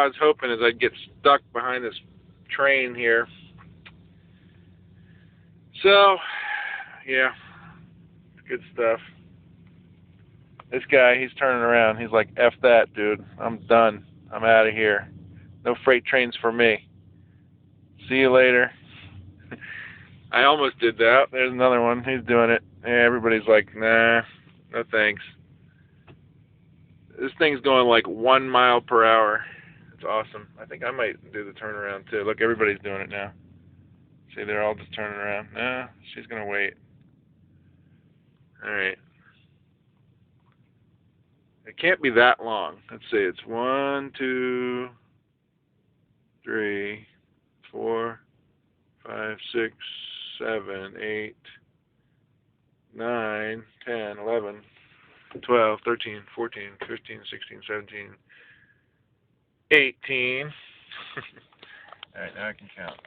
was hoping is I'd get stuck behind this train here. So, yeah, good stuff. This guy, he's turning around. He's like, F that, dude. I'm done. I'm out of here. No freight trains for me. See you later. I almost did that. There's another one. He's doing it. Yeah, everybody's like, nah, no thanks. This thing's going like 1 mile per hour. It's awesome. I think I might do the turnaround too. Look, everybody's doing it now. See, they're all just turning around. Nah, she's going to wait. All right. It can't be that long. Let's see. It's 1, 2, 3, 4, 5, 6, 7, 8, 9, 10, 11, 12, 13, 14, 15, 16, 17, 18. All right, now I can count.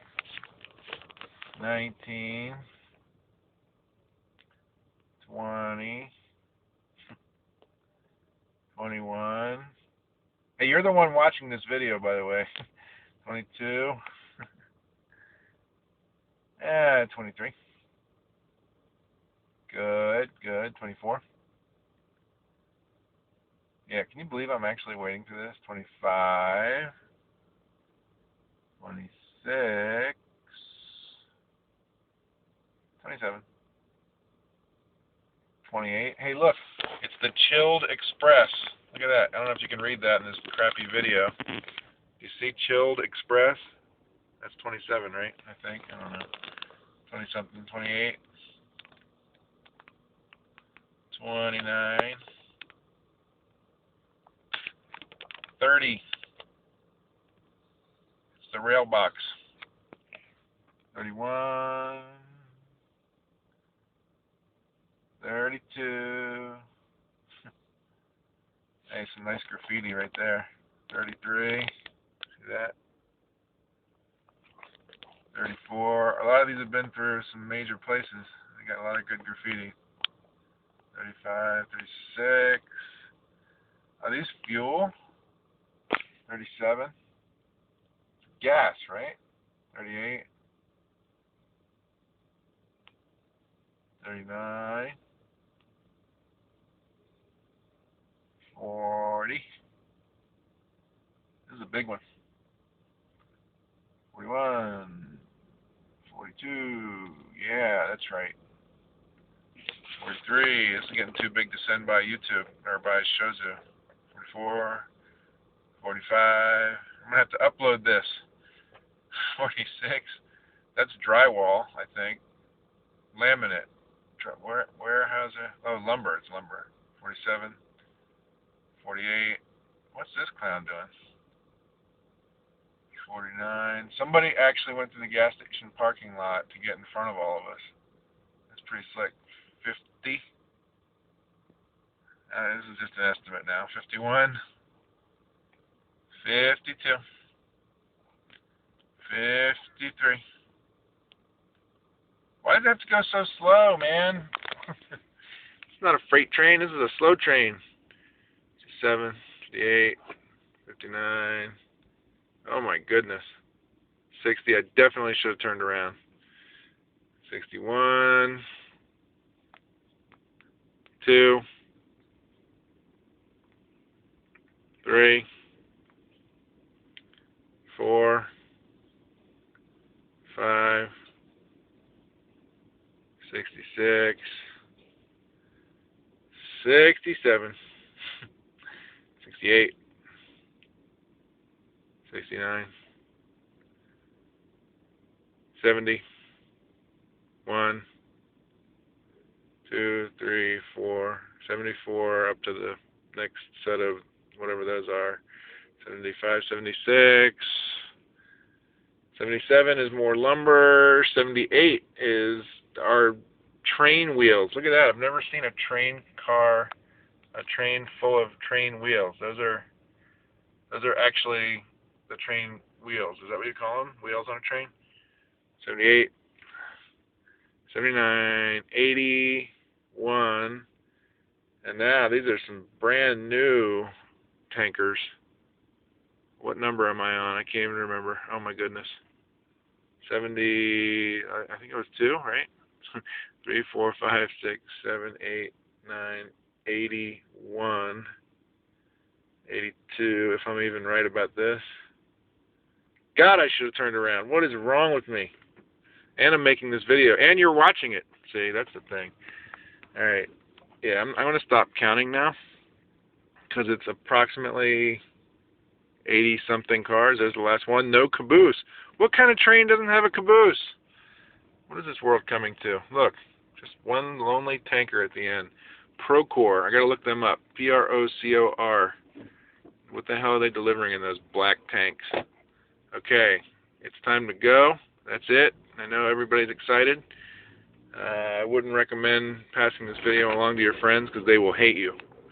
19, 20, 21. Hey, you're the one watching this video, by the way. 22. 23. Good, good. 24. Yeah, can you believe I'm actually waiting for this? 25. 26. 27. 28. Hey, look. It's the Chilled Express. Look at that. I don't know if you can read that in this crappy video. You see Chilled Express? That's 27, right? I think. I don't know. 20-something. 28. 29. 30. It's the rail box. 31. 32. Hey, some nice graffiti right there. 33. See that? 34. A lot of these have been through some major places. They got a lot of good graffiti. 35, 36. Are these fuel? 37. Gas, right? 38. 39. 40. This is a big one. 41. 42. Yeah, that's right. 43. This is getting too big to send by YouTube or by Shozu. 44. 45. I'm going to have to upload this. 46. That's drywall, I think. Laminate. How's it? Oh, lumber. It's lumber. 47. 48. What's this clown doing? 49. Somebody actually went to the gas station parking lot to get in front of all of us. That's pretty slick. 50. This is just an estimate now. 51. 52. 53. Why does it have to go so slow, man? It's not a freight train. This is a slow train. 57, 58, 59. Oh my goodness. 60. I definitely should have turned around. 61. 2. 3. 4. 5. 66. 67. 68. 69. 70. 1, 2, 3, 4. 74 up to the next set of whatever those are. 75, 76. 77 is more lumber. 78 is our train wheels. Look at that. I've never seen a train full of train wheels. Those are actually the train wheels. Is that what you call them? Wheels on a train? 78, 79, 81. And now these are some brand new tankers. What number am I on? I can't even remember. Oh my goodness. 70, I think it was 2, right? 3, 4, 5, 6, 7, 8, 9, 81, 82, if I'm even right about this. God, I should have turned around. What is wrong with me? And I'm making this video, and you're watching it. See, that's the thing. All right. Yeah, I'm going to stop counting now because it's approximately 80-something cars. There's the last one. No caboose. What kind of train doesn't have a caboose? What is this world coming to? Look, just one lonely tanker at the end. Procor. I got to look them up. Procor. What the hell are they delivering in those black tanks? Okay, it's time to go. That's it. I know everybody's excited. I wouldn't recommend passing this video along to your friends because they will hate you.